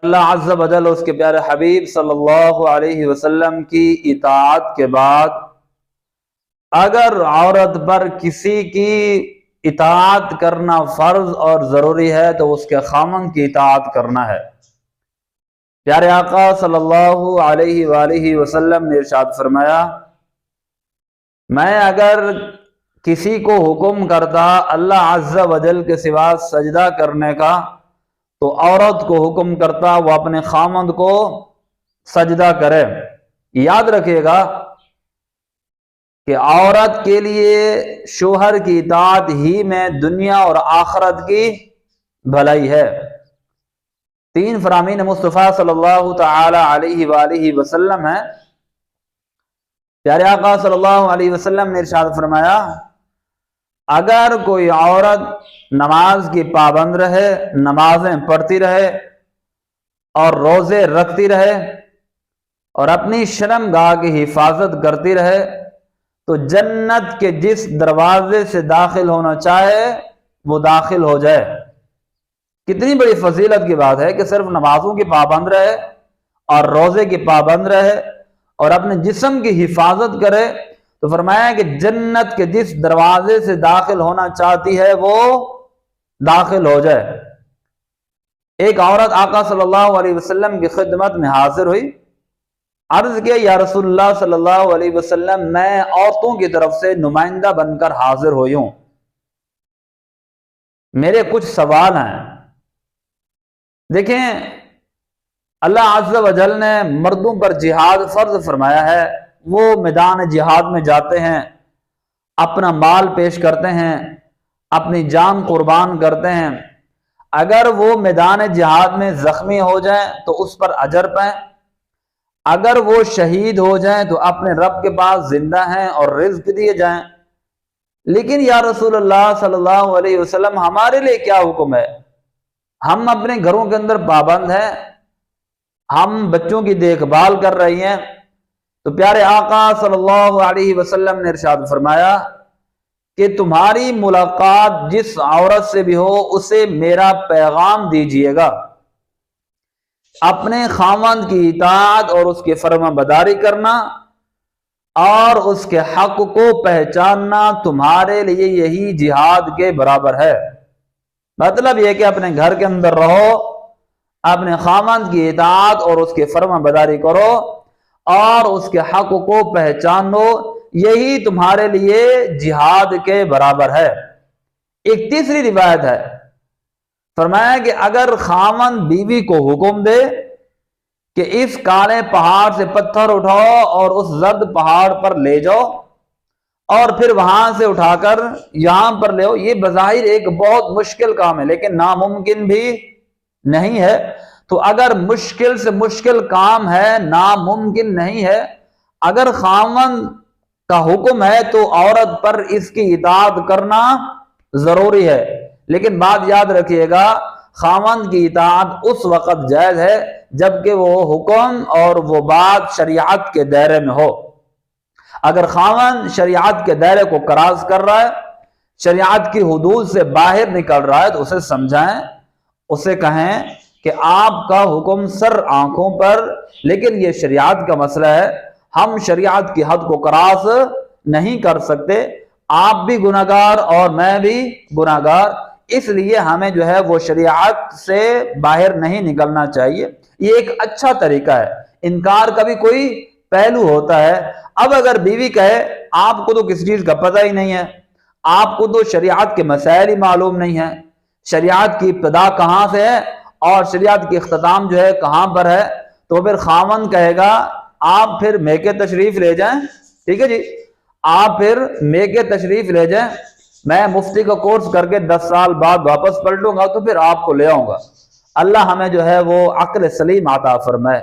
اللہ عز و جل اس کے پیارے حبیب صلی اللہ علیہ وسلم کی اطاعت کے بعد اگر عورت پر کسی کی اطاعت کرنا فرض اور ضروری ہے تو اس کے خامن کی اطاعت کرنا ہے۔ پیارے آقا صلی اللہ علیہ وآلہ وسلم نے ارشاد فرمایا، میں اگر کسی کو حکم کرتا اللہ عز و جل کے سوا سجدہ کرنے کا تو عورت کو حکم کرتا وہ اپنے خامند کو سجدہ کرے۔ یاد رکھیے گا کہ عورت کے لیے شوہر کی اطاعت ہی میں دنیا اور آخرت کی بھلائی ہے۔ 3 فرامین مصطفیٰ صلی اللہ تعالی علیہ وآلہ وسلم ہیں۔ پیارے آقا صلی اللہ علیہ وسلم نے ارشاد فرمایا، اگر کوئی عورت نماز کی پابند رہے، نمازیں پڑھتی رہے اور روزے رکھتی رہے اور اپنی شرم گاہ کی حفاظت کرتی رہے تو جنت کے جس دروازے سے داخل ہونا چاہے وہ داخل ہو جائے۔ کتنی بڑی فضیلت کی بات ہے کہ صرف نمازوں کی پابند رہے اور روزے کی پابند رہے اور اپنے جسم کی حفاظت کرے تو فرمایا کہ جنت کے جس دروازے سے داخل ہونا چاہتی ہے وہ داخل ہو جائے۔ ایک عورت آقا صلی اللہ علیہ وسلم کی خدمت میں حاضر ہوئی، عرض کیا، یا رسول اللہ صلی اللہ علیہ وسلم، میں عورتوں کی طرف سے نمائندہ بن کر حاضر ہوئی ہوں، میرے کچھ سوال ہیں۔ دیکھیں، اللہ عز و جل نے مردوں پر جہاد فرض فرمایا ہے، وہ میدان جہاد میں جاتے ہیں، اپنا مال پیش کرتے ہیں، اپنی جان قربان کرتے ہیں۔ اگر وہ میدان جہاد میں زخمی ہو جائیں تو اس پر اجر پائیں، اگر وہ شہید ہو جائیں تو اپنے رب کے پاس زندہ ہیں اور رزق دیے جائیں۔ لیکن یا رسول اللہ صلی اللہ علیہ وسلم، ہمارے لیے کیا حکم ہے؟ ہم اپنے گھروں کے اندر پابند ہیں، ہم بچوں کی دیکھ بھال کر رہی ہیں۔ تو پیارے آقا صلی اللہ علیہ وسلم نے ارشاد فرمایا کہ تمہاری ملاقات جس عورت سے بھی ہو اسے میرا پیغام دیجیے گا۔ اپنے خاوند کی اطاعت اور اس کی فرما برداری کرنا اور اس کے حق کو پہچاننا تمہارے لیے یہی جہاد کے برابر ہے۔ مطلب یہ کہ اپنے گھر کے اندر رہو، اپنے خاوند کی اطاعت اور اس کی فرما برداری کرو اور اس کے حق کو پہچانو، یہی تمہارے لیے جہاد کے برابر ہے۔ ایک تیسری روایت ہے، فرمایا کہ اگر خاوند بیوی کو حکم دے کہ اس کالے پہاڑ سے پتھر اٹھاؤ اور اس زرد پہاڑ پر لے جاؤ اور پھر وہاں سے اٹھا کر یہاں پر لے آؤ، یہ بظاہر ایک بہت مشکل کام ہے لیکن ناممکن بھی نہیں ہے۔ تو اگر مشکل سے مشکل کام ہے، ناممکن نہیں ہے، اگر خاوند کا حکم ہے تو عورت پر اس کی اطاعت کرنا ضروری ہے۔ لیکن بات یاد رکھیے گا، خاوند کی اطاعت اس وقت جائز ہے جبکہ وہ حکم اور وہ بات شریعت کے دائرے میں ہو۔ اگر خاوند شریعت کے دائرے کو کراس کر رہا ہے، شریعت کی حدود سے باہر نکل رہا ہے تو اسے سمجھائیں، اسے کہیں کہ آپ کا حکم سر آنکھوں پر، لیکن یہ شریعت کا مسئلہ ہے، ہم شریعت کی حد کو کراس نہیں کر سکتے، آپ بھی گناہگار اور میں بھی گناہگار، اس لیے ہمیں جو ہے وہ شریعت سے باہر نہیں نکلنا چاہیے۔ یہ ایک اچھا طریقہ ہے۔ انکار کا بھی کوئی پہلو ہوتا ہے۔ اب اگر بیوی کہے آپ کو تو کسی چیز کا پتہ ہی نہیں ہے، آپ کو تو شریعت کے مسائل ہی معلوم نہیں ہے، شریعت کی ابتدا کہاں سے ہے اور شریعت کی اختتام جو ہے کہاں پر ہے، تو پھر خاوند کہے گا آپ پھر میکے تشریف لے جائیں، ٹھیک ہے جی، آپ پھر میکے تشریف لے جائیں، میں مفتی کا کورس کر کے 10 سال بعد واپس پلٹوں گا تو پھر آپ کو لے آؤں گا۔ اللہ ہمیں جو ہے وہ عقل سلیم عطا فرمائے۔